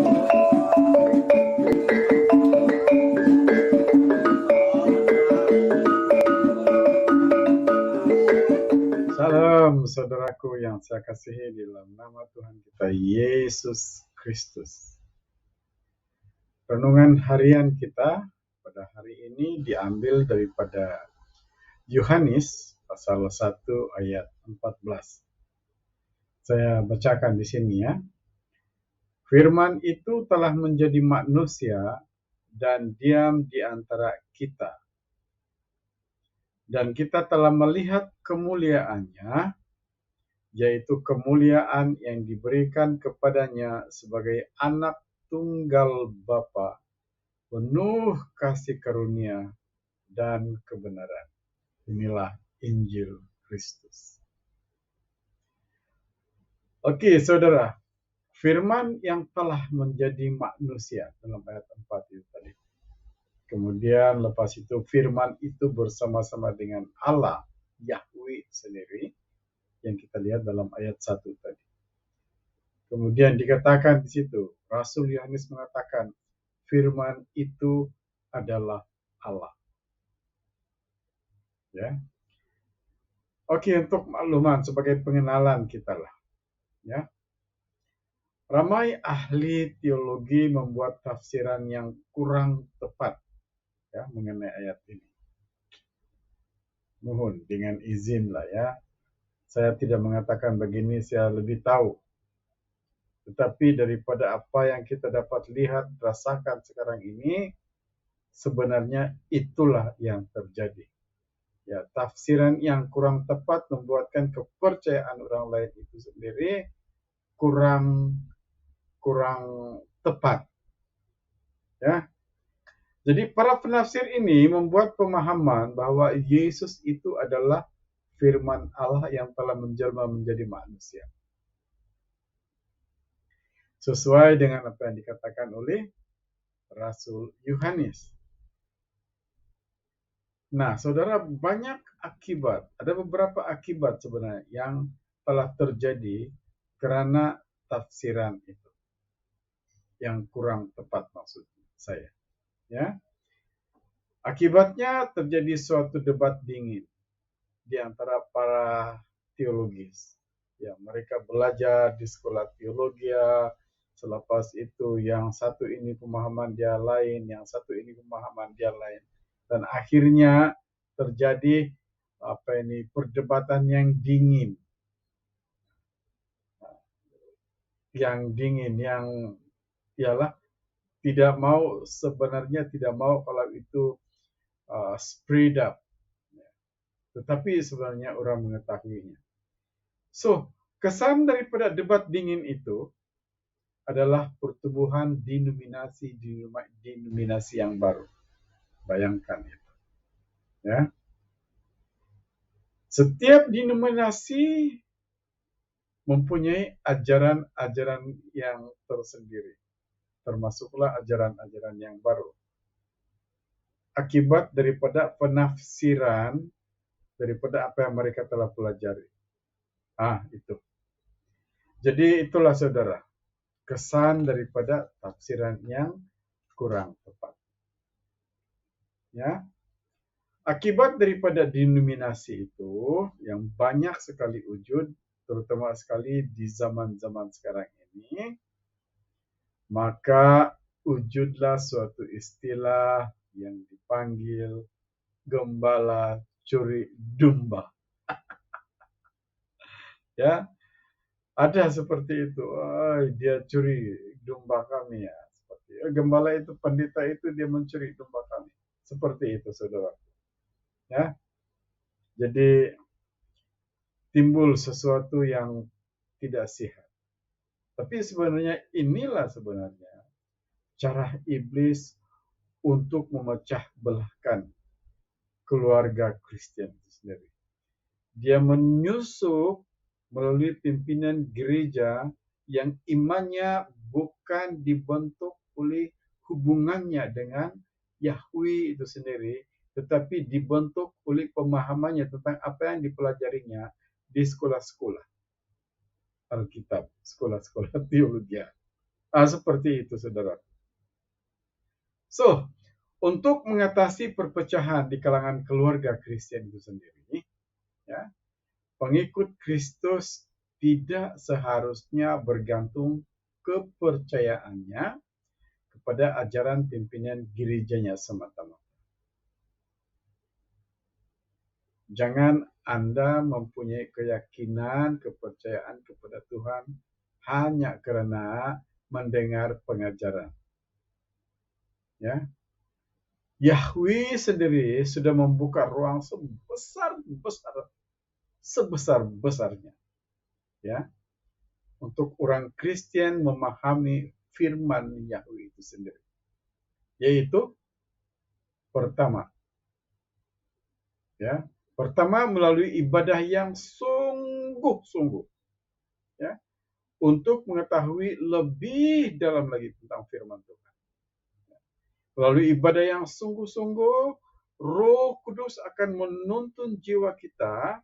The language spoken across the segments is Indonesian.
Salam saudaraku yang saya kasihi di dalam nama Tuhan kita Yesus Kristus. Renungan harian kita pada hari ini diambil daripada Yohanes pasal 1 ayat 14. Saya bacakan di sini ya. Firman itu telah menjadi manusia dan diam di antara kita. Dan kita telah melihat kemuliaannya, yaitu kemuliaan yang diberikan kepadanya sebagai anak tunggal Bapa, penuh kasih karunia dan kebenaran. Inilah Injil Kristus. Oke, saudara, firman yang telah menjadi manusia dalam ayat 4 itu tadi. Kemudian lepas itu firman itu bersama-sama dengan Allah, Yahweh sendiri, yang kita lihat dalam ayat 1 tadi. Kemudian dikatakan di situ, Rasul Yohanes mengatakan, firman itu adalah Allah. Ya. Oke, untuk makluman sebagai pengenalan kita lah. Ya. Ramai ahli teologi membuat tafsiran yang kurang tepat ya mengenai ayat ini. Mohon dengan izin lah ya. Saya tidak mengatakan begini, saya lebih tahu. Tetapi daripada apa yang kita dapat lihat, rasakan sekarang ini, sebenarnya itulah yang terjadi. Ya, tafsiran yang kurang tepat membuatkan kepercayaan orang lain itu sendiri kurang tepat. Ya. Jadi para penafsir ini membuat pemahaman bahwa Yesus itu adalah firman Allah yang telah menjelma menjadi manusia. Sesuai dengan apa yang dikatakan oleh Rasul Yohanes. Nah, saudara, banyak akibat, ada beberapa akibat sebenarnya yang telah terjadi karena tafsiran itu. Yang kurang tepat maksud saya. Ya. Akibatnya terjadi suatu debat dingin di antara para teologis. Ya, mereka belajar di sekolah teologi. Selepas itu yang satu ini pemahaman dia lain, yang satu ini pemahaman dia lain. Dan akhirnya terjadi perdebatan yang dingin. Yang dingin, yang ialah sebenarnya tidak mau kalau itu spread up. Tetapi sebenarnya orang mengetahuinya. So, kesan daripada debat dingin itu adalah pertumbuhan denominasi yang baru. Bayangkan itu. Ya. Setiap denominasi mempunyai ajaran-ajaran yang tersendiri. Termasuklah ajaran-ajaran yang baru. Akibat daripada penafsiran daripada apa yang mereka telah pelajari. Itu. Jadi itulah saudara, kesan daripada tafsiran yang kurang tepat. Ya. Akibat daripada denominasi itu yang banyak sekali wujud, terutama sekali di zaman-zaman sekarang ini, maka wujudlah suatu istilah yang dipanggil gembala curi domba. Ya, ada seperti itu. Dia curi domba kami ya. Seperti gembala itu, pendeta itu dia mencuri domba kami. Seperti itu, saudara. Ya, jadi timbul sesuatu yang tidak sehat. Tapi sebenarnya inilah cara iblis untuk memecah belahkan keluarga Kristen itu sendiri. Dia menyusup melalui pimpinan gereja yang imannya bukan dibentuk oleh hubungannya dengan Yahweh itu sendiri, tetapi dibentuk oleh pemahamannya tentang apa yang dipelajarinya di sekolah-sekolah Alkitab, sekolah-sekolah teologi. Seperti itu, saudara. So, untuk mengatasi perpecahan di kalangan keluarga Kristen itu sendiri, ya, pengikut Kristus tidak seharusnya bergantung kepercayaannya kepada ajaran pimpinan gerejanya semata-mata. Jangan Anda mempunyai keyakinan, kepercayaan kepada Tuhan hanya karena mendengar pengajaran. Ya, Yahweh sendiri sudah membuka ruang sebesar-besarnya, ya, untuk orang Kristen memahami firman Yahweh itu sendiri. Yaitu pertama, ya, pertama melalui ibadah yang sungguh-sungguh, ya, untuk mengetahui lebih dalam lagi tentang firman Tuhan. Melalui ibadah yang sungguh-sungguh, Roh Kudus akan menuntun jiwa kita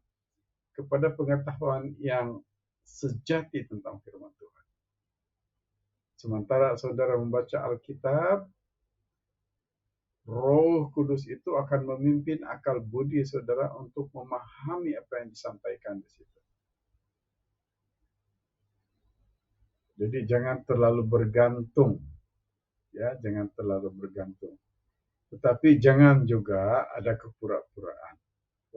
kepada pengetahuan yang sejati tentang firman Tuhan. Sementara saudara membaca Alkitab, Roh Kudus itu akan memimpin akal budi saudara untuk memahami apa yang disampaikan di situ. Jadi jangan terlalu bergantung, ya, jangan terlalu bergantung. Tetapi jangan juga ada kepura-puraan.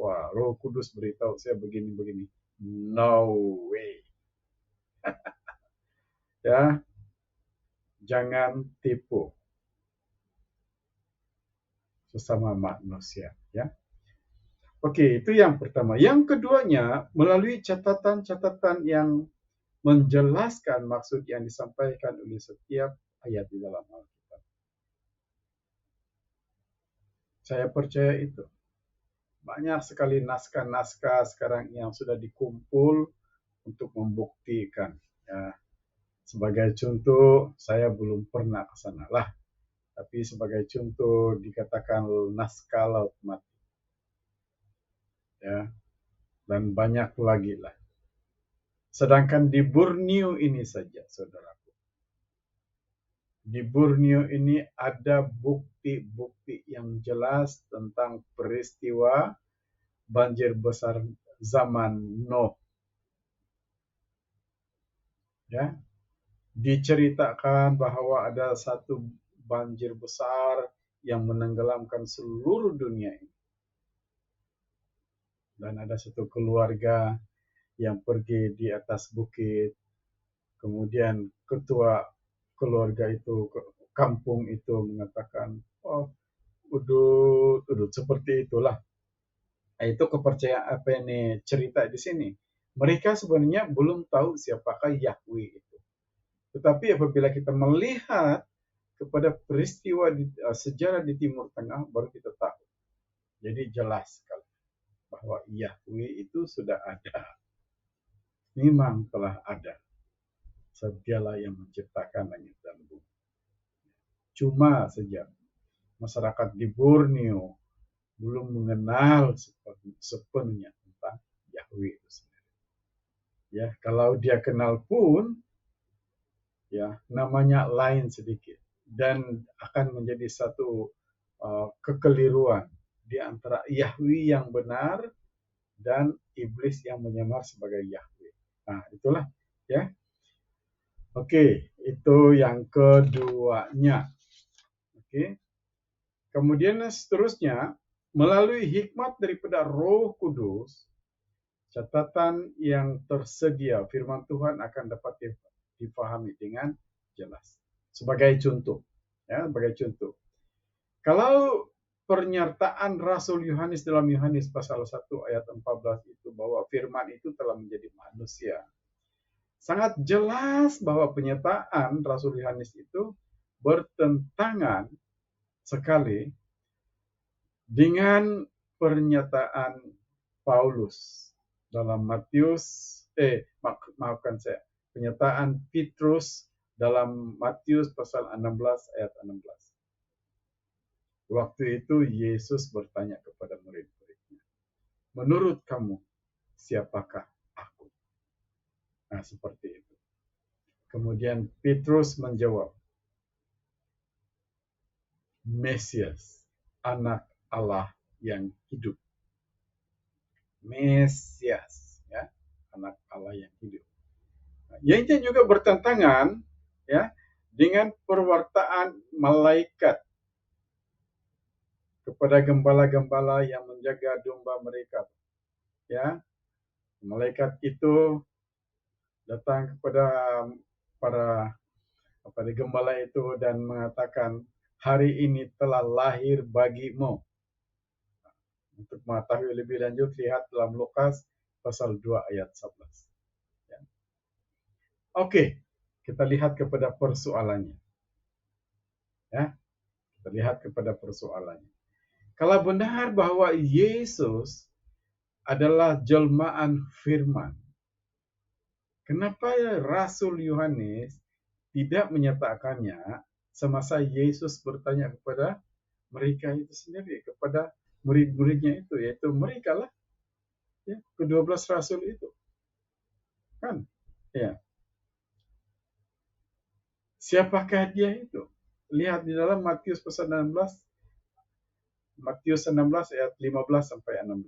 Wah, Roh Kudus beritahu saya begini-begini. No way. Ya, jangan tipu sesama manusia, ya. Oke, itu yang pertama. Yang keduanya, melalui catatan-catatan yang menjelaskan maksud yang disampaikan oleh setiap ayat di dalam Alkitab. Saya percaya itu. Banyak sekali naskah-naskah sekarang yang sudah dikumpul untuk membuktikan. Ya. Sebagai contoh, saya belum pernah ke sana lah. Tapi sebagai contoh dikatakan naskah Laut Mati. Ya. Dan banyak lagi lah. Sedangkan di Borneo ini saja, saudaraku. Di Borneo ini ada bukti-bukti yang jelas tentang peristiwa banjir besar zaman Nuh. Ya, diceritakan bahwa ada satu banjir besar yang menenggelamkan seluruh dunia ini. Dan ada satu keluarga yang pergi di atas bukit. Kemudian ketua keluarga itu, kampung itu mengatakan, oh, udut, seperti itulah. Itu kepercayaan apa ini cerita di sini. Mereka sebenarnya belum tahu siapakah Yahweh itu. Tetapi apabila kita melihat kepada peristiwa sejarah di Timur Tengah, baru kita tahu. Jadi jelas sekali bahwa Yahweh itu sudah ada. Memang telah ada. Dialah yang menciptakan langit dan bumi. Cuma saja masyarakat di Borneo belum mengenal sepenuhnya tentang Yahweh itu sendiri. Ya, kalau dia kenal pun, ya, namanya lain sedikit dan akan menjadi satu kekeliruan di antara Yahweh yang benar dan iblis yang menyamar sebagai Yahweh. Nah, itulah, ya. Oke, itu yang keduanya. Oke. Kemudian seterusnya, melalui hikmat daripada Roh Kudus, catatan yang tersedia firman Tuhan akan dapat dipahami dengan jelas. Sebagai contoh, ya, sebagai contoh. Kalau pernyataan Rasul Yohanes dalam Yohanes pasal 1 ayat 14 itu bahwa firman itu telah menjadi manusia. Sangat jelas bahwa penyataan Rasul Yohanes itu bertentangan sekali dengan pernyataan Paulus dalam pernyataan Petrus dalam Matius pasal 16 ayat 16. Waktu itu Yesus bertanya kepada murid-muridnya, menurut kamu siapakah aku? Nah, seperti itu. Kemudian Petrus menjawab, Mesias, anak Allah yang hidup. Mesias, ya, anak Allah yang hidup. Ini juga bertentangan, ya, dengan perwartaan malaikat kepada gembala-gembala yang menjaga domba mereka. Ya, malaikat itu datang kepada para gembala itu dan mengatakan, hari ini telah lahir bagimu. Untuk mengetahui lebih lanjut, lihat dalam Lukas pasal 2 ayat 11. Ya. Oke, kita lihat kepada persoalannya. Ya, kita lihat kepada persoalannya. Kalau benar bahwa Yesus adalah jelmaan firman, kenapa Rasul Yohanes tidak menyatakannya semasa Yesus bertanya kepada mereka itu sendiri, kepada murid-muridnya itu, yaitu mereka lah, ya, ke-12 rasul itu. Kan? Ya. Siapakah dia itu? Lihat di dalam Matius pasal 16, Matius 16 ayat 15 sampai 16.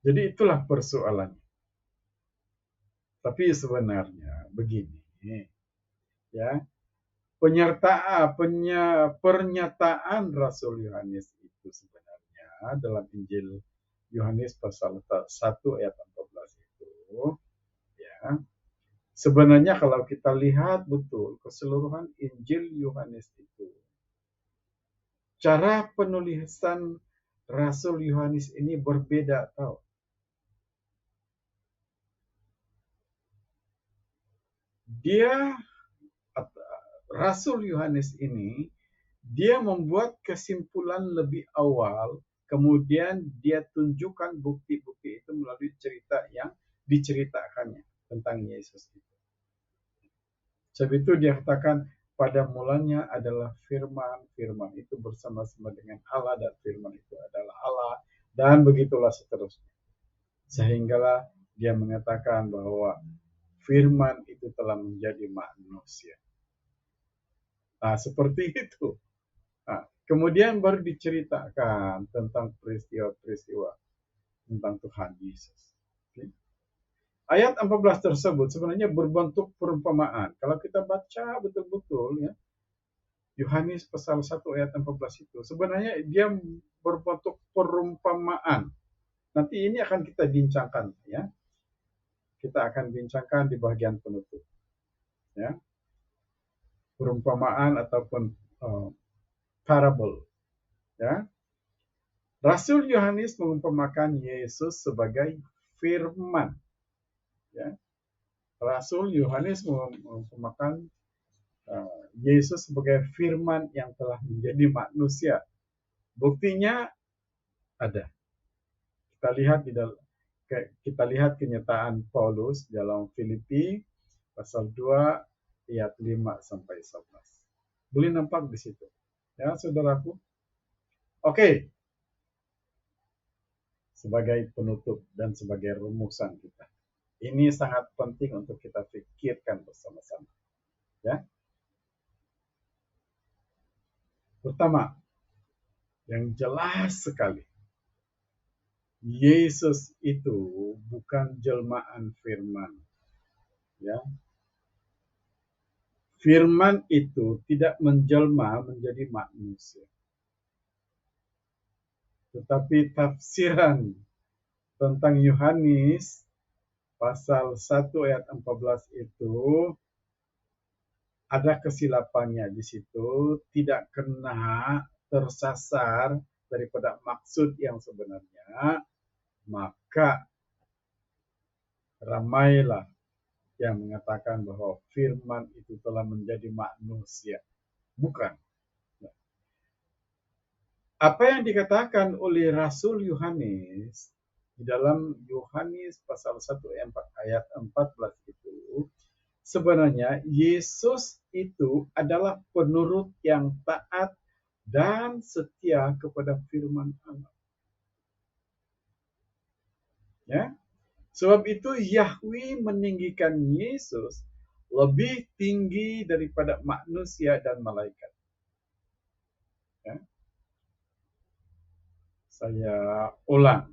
Jadi itulah persoalannya. Tapi sebenarnya begini, ya, pernyataan Rasul Yohanes itu sebenarnya dalam Injil Yohanes pasal 1 ayat 14 itu, ya, sebenarnya kalau kita lihat betul keseluruhan Injil Yohanes itu, cara penulisan Rasul Yohanes ini berbeda, tahu. Rasul Yohanes ini, dia membuat kesimpulan lebih awal, kemudian dia tunjukkan bukti-bukti itu melalui cerita yang diceritakannya tentang Yesus itu. Sebab itu dia katakan, pada mulanya adalah firman, firman itu bersama-sama dengan Allah, dan firman itu adalah Allah, dan begitulah seterusnya. Sehinggalah dia mengatakan bahwa firman itu telah menjadi manusia. Nah, seperti itu. Nah, kemudian baru diceritakan tentang peristiwa-peristiwa tentang Tuhan Yesus. Okay. Ayat 14 tersebut sebenarnya berbentuk perumpamaan. Kalau kita baca betul-betul, ya, Yohanes pasal 1 ayat 14 itu, sebenarnya dia berbentuk perumpamaan. Nanti ini akan kita bincangkan, ya. Kita akan bincangkan di bagian penutup. Ya. Perumpamaan ataupun parable, ya. Rasul Yohanes mengumpamakan Yesus sebagai firman, ya. Rasul Yohanes mengumpamakan Yesus sebagai firman yang telah menjadi manusia. Buktinya ada. Kita lihat kenyataan Paulus dalam Filipi pasal 2 ayat 5 sampai 11. Boleh nampak di situ, ya, saudaraku. Oke. Sebagai penutup dan sebagai rumusan kita. Ini sangat penting untuk kita pikirkan bersama-sama. Ya. Pertama, yang jelas sekali, Yesus itu bukan jelmaan firman. Ya. Firman itu tidak menjelma menjadi manusia. Tetapi tafsiran tentang Yohanes pasal 1 ayat 14 itu ada kesilapannya di situ, tidak kena tersasar daripada maksud yang sebenarnya, maka ramailah yang mengatakan bahwa firman itu telah menjadi manusia. Bukan. Apa yang dikatakan oleh Rasul Yohanes di dalam Yohanes pasal 1 ayat 14 itu, sebenarnya Yesus itu adalah penurut yang taat dan setia kepada firman Allah. Ya, Sebab itu Yahweh meninggikan Yesus lebih tinggi daripada manusia dan malaikat. Ya. Saya ulang.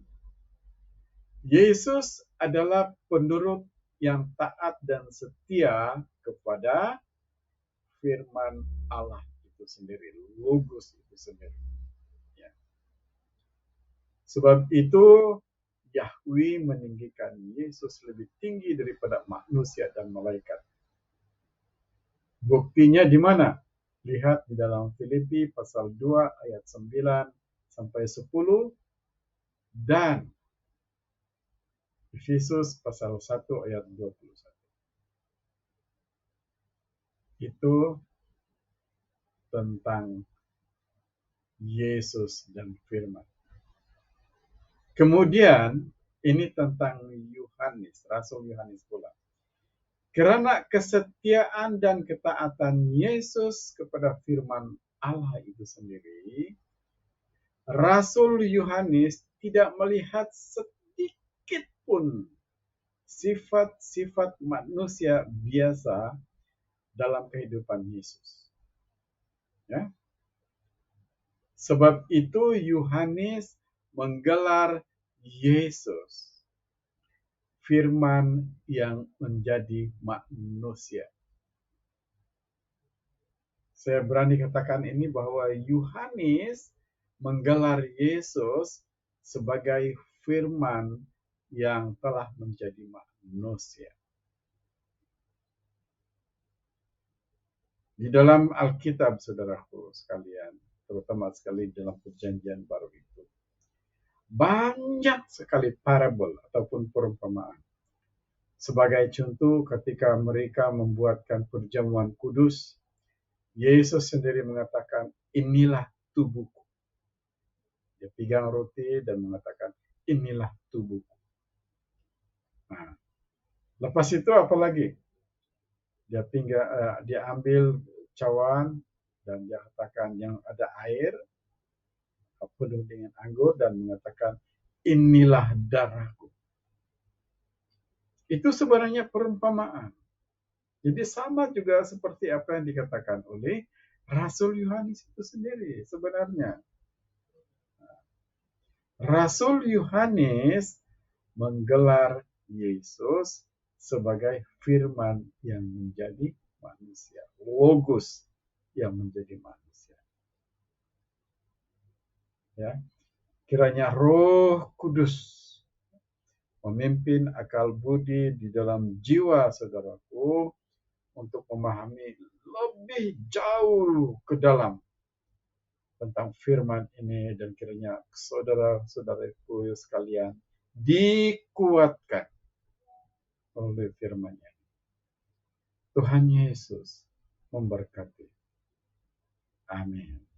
Yesus adalah penurut yang taat dan setia kepada firman Allah itu sendiri, logos itu sendiri. Ya. Sebab itu Yahweh meninggikan Yesus lebih tinggi daripada manusia dan malaikat. Buktinya di mana? Lihat di dalam Filipi pasal 2 ayat 9 sampai 10 dan Efesus pasal 1 ayat 21. Itu tentang Yesus dan firman. Kemudian ini tentang Yohanes, Rasul Yohanes pula. Karena kesetiaan dan ketaatan Yesus kepada firman Allah itu sendiri, Rasul Yohanes tidak melihat sedikit pun sifat-sifat manusia biasa dalam kehidupan Yesus. Ya. Sebab itu Yohanes menggelar Yesus, firman yang menjadi manusia. Saya berani katakan ini bahwa Yohanes menggelar Yesus sebagai firman yang telah menjadi manusia. Di dalam Alkitab, saudaraku sekalian, terutama sekali dalam Perjanjian Baru itu, banyak sekali parabel ataupun perumpamaan. Sebagai contoh, ketika mereka membuatkan perjamuan kudus, Yesus sendiri mengatakan, inilah tubuhku. Dia pegang roti dan mengatakan, inilah tubuhku. Nah, lepas itu apa lagi? Dia ambil cawan dan dia katakan yang ada air penuh dengan anggur dan mengatakan inilah darahku. Itu sebenarnya perumpamaan. Jadi sama juga seperti apa yang dikatakan oleh Rasul Yohanes itu sendiri sebenarnya. Rasul Yohanes menggelar Yesus sebagai firman yang menjadi manusia, logos yang menjadi manusia. Ya, kiranya Roh Kudus memimpin akal budi di dalam jiwa saudaraku untuk memahami lebih jauh ke dalam tentang firman ini dan kiranya saudara-saudaraku sekalian dikuatkan oleh firman-Nya. Tuhan Yesus memberkati. Amin.